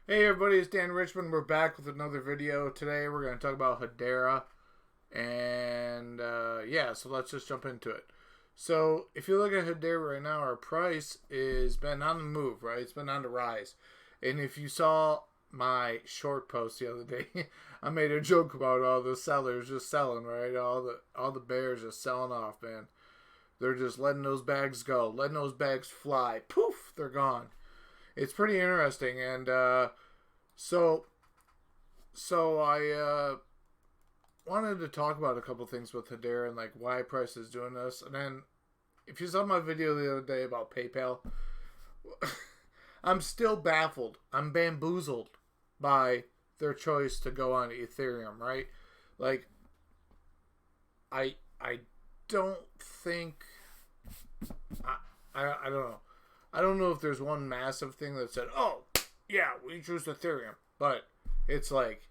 Hey everybody, it's Dan Richmond. We're back with another video. Today we're going to talk about Hedera. And yeah, so let's just jump into it. So if you look at Hedera right now, our price has been on the move, right? It's been on the rise. And if you saw my short post the other day, I made a joke about all the sellers just selling, right? All the bears just selling off, man. They're just letting those bags go, letting those bags fly. Poof, they're gone. It's pretty interesting, and so I wanted to talk about a couple things with Hedera and like why price is doing this. And then, if you saw my video the other day about PayPal, I'm still baffled. I'm bamboozled by their choice to go on Ethereum, right? Like, I don't think I don't know. I don't know if there's one massive thing that said, "Oh, yeah, we choose Ethereum," but it's like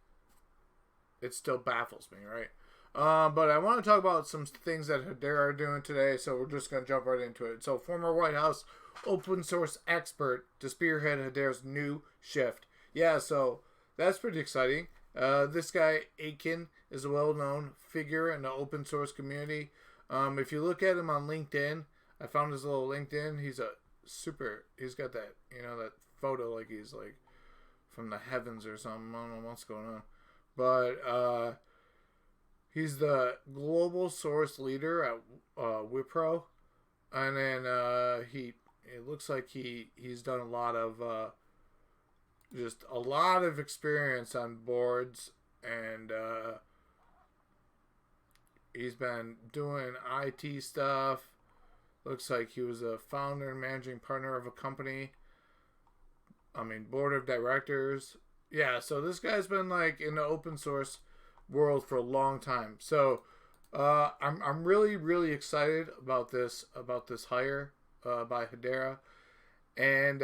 it still baffles me, right? But I want to talk about some things that Hedera are doing today, so we're just gonna jump right into it. So, former White House open source expert to spearhead Hedera's new shift. Yeah, so that's pretty exciting. This guy Aiken is a well-known figure in the open source community. If you look at him on LinkedIn, I found his little LinkedIn. He's got that, that photo like he's like from the heavens or something. I don't know what's going on. But he's the global source leader at Wipro. And then it looks like he's done a lot of just a lot of experience on boards, and he's been doing IT stuff. Looks like he was a founder and managing partner of a company. Board of directors. Yeah, so this guy's been like in the open source world for a long time. So I'm really excited about this hire by Hedera. And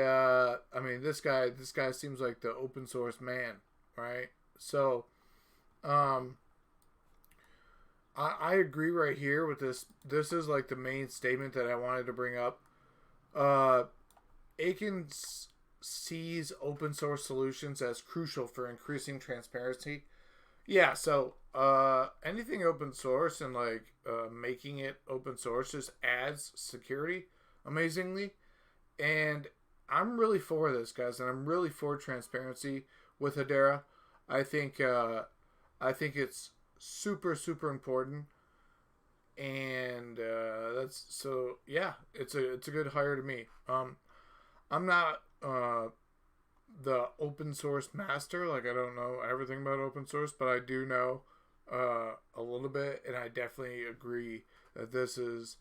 this guy seems like the open source man, right? So I agree right here with this. This is like the main statement that I wanted to bring up. Aiken sees open source solutions as crucial for increasing transparency. Yeah, so anything open source and like making it open source just adds security amazingly. And I'm really for this, guys, and I'm really for transparency with Hedera. I think it's super important, and that's so yeah. It's a good hire to me. I'm not the open source master. Like, I don't know everything about open source, but I do know a little bit, and I definitely agree that this is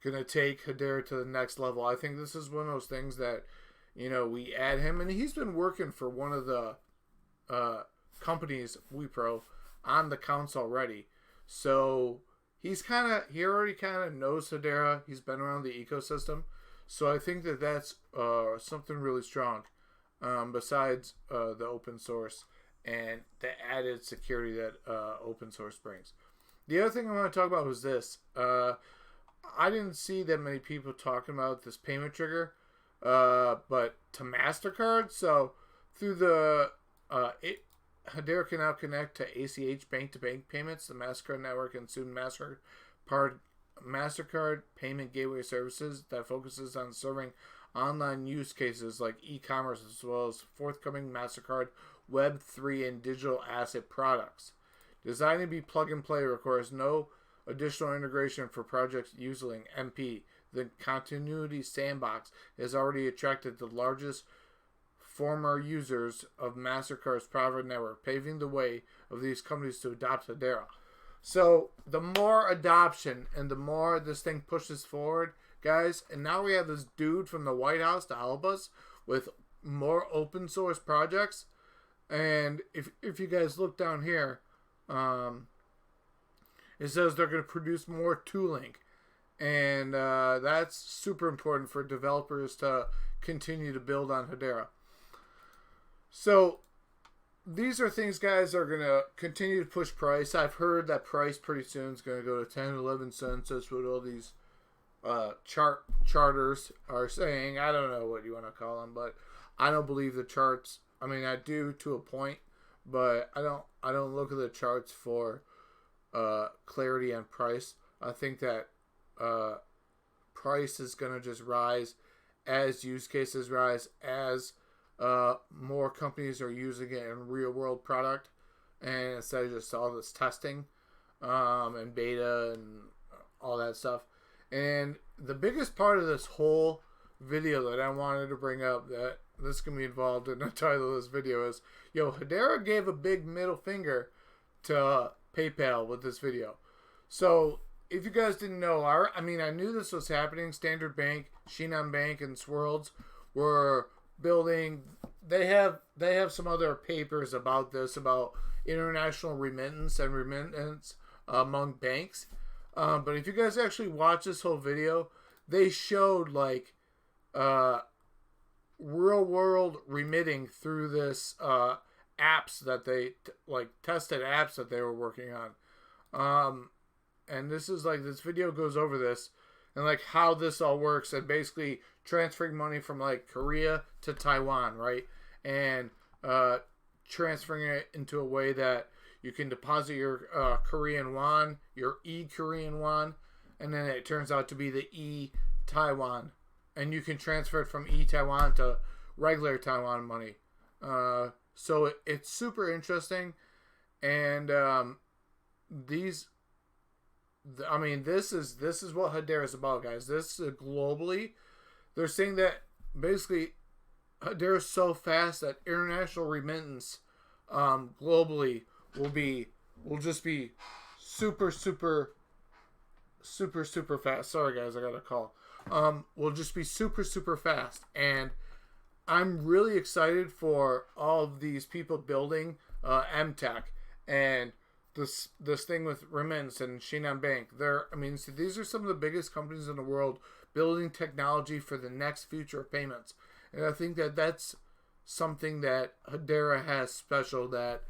gonna take Hedera to the next level. I think this is one of those things that we add him, and he's been working for one of the companies, Wipro, on the council already. So he already kind of knows Hedera. He's been around the ecosystem. So I think that that's something really strong, besides the open source and the added security that open source brings. The other thing I want to talk about was this. I didn't see that many people talking about this payment trigger, but to MasterCard. So through the Hedera can now connect to ACH bank-to-bank payments, the MasterCard network, and soon MasterCard payment gateway services that focuses on serving online use cases like e-commerce, as well as forthcoming MasterCard Web3 and digital asset products. Designed to be plug-and-play, requires no additional integration for projects using MP. The Continuity Sandbox has already attracted the largest former users of MasterCard's private network, paving the way of these companies to adopt Hedera. So the more adoption and the more this thing pushes forward, guys, and now we have this dude from the White House to help us with more open source projects. And if you guys look down here, it says they're going to produce more tooling. And that's super important for developers to continue to build on Hedera. So these are things, guys, that are going to continue to push price. I've heard that price pretty soon is going to go to 10, 11 cents. That's what all these charters are saying. I don't know what you want to call them, but I don't believe the charts. I mean, I do to a point, but I don't look at the charts for clarity on price. I think that price is going to just rise as use cases rise, as more companies are using it in real world product, and instead of just all this testing and beta and all that stuff. And the biggest part of this whole video that I wanted to bring up, that this can be involved in the title of this video, is Hedera gave a big middle finger to PayPal with this video. So if you guys didn't know, I knew this was happening. Standard Bank, Shinhan Bank, and Swirlds were building. They have some other papers about this, about international remittance and remittance among banks. But if you guys actually watch this whole video, they showed like real world remitting through this apps that they tested apps that they were working on. And this is like, this video goes over this and like how this all works, and basically transferring money from like Korea to Taiwan, right? And transferring it into a way that you can deposit your Korean won, your Korean won, and then it turns out to be the Taiwan, and you can transfer it from Taiwan to regular Taiwan money. So it's super interesting, and this is what Hedera is about, guys. This is globally. They're saying that basically Hedera is so fast that international remittance globally will just be super fast. Sorry guys, I got a call. Will just be super fast, and I'm really excited for all of these people building MTech and this thing with remittance and Shinhan Bank. These are some of the biggest companies in the world building technology for the next future of payments, and I think that that's something that Hedera has special, that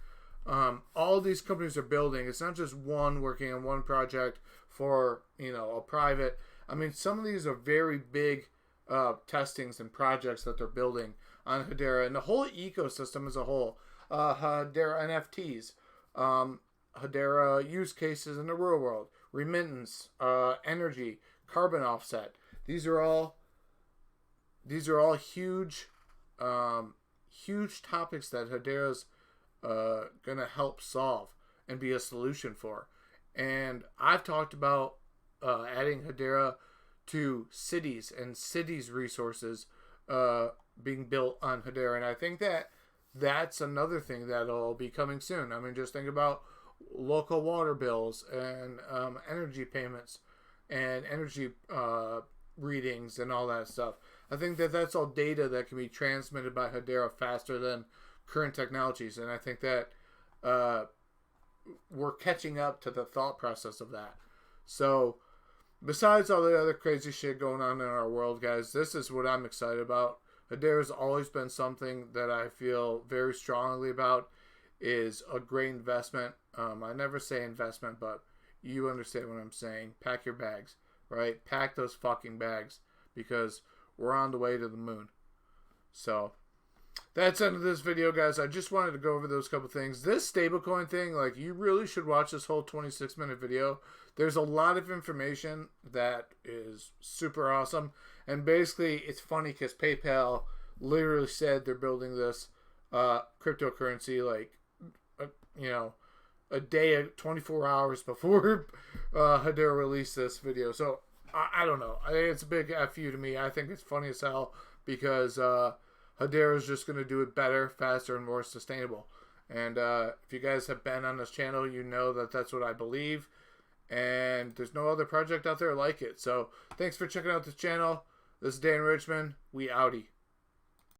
all these companies are building. It's not just one working on one project for a private. Some of these are very big testings and projects that they're building on Hedera, and the whole ecosystem as a whole. Hedera NFTs, Hedera use cases in the real world, remittance, energy, carbon offset. These are all huge topics that Hedera's gonna help solve and be a solution for. And I've talked about adding Hedera to cities and cities' resources being built on Hedera, and I think that that's another thing that'll be coming soon. Just think about local water bills and energy payments and energy readings and all that stuff. I think that that's all data that can be transmitted by Hedera faster than current technologies, and I think that we're catching up to the thought process of that. So besides all the other crazy shit going on in our world, guys, this is what I'm excited about. Hedera's always been something that I feel very strongly about, is a great investment. I never say investment, but you understand what I'm saying. Pack your bags, right? Pack those fucking bags, because we're on the way to the moon. So that's the end of this video, guys. I just wanted to go over those couple things. This stablecoin thing, like, you really should watch this whole 26-minute video. There's a lot of information that is super awesome. And basically, it's funny because PayPal literally said they're building this cryptocurrency, like, a day, 24 hours before Hedera released this video. So, I don't know. It's a big FU to me. I think it's funny as hell, because Hedera is just going to do it better, faster, and more sustainable. And if you guys have been on this channel, you know that that's what I believe. And there's no other project out there like it. So thanks for checking out this channel. This is Dan Richmond. We outie.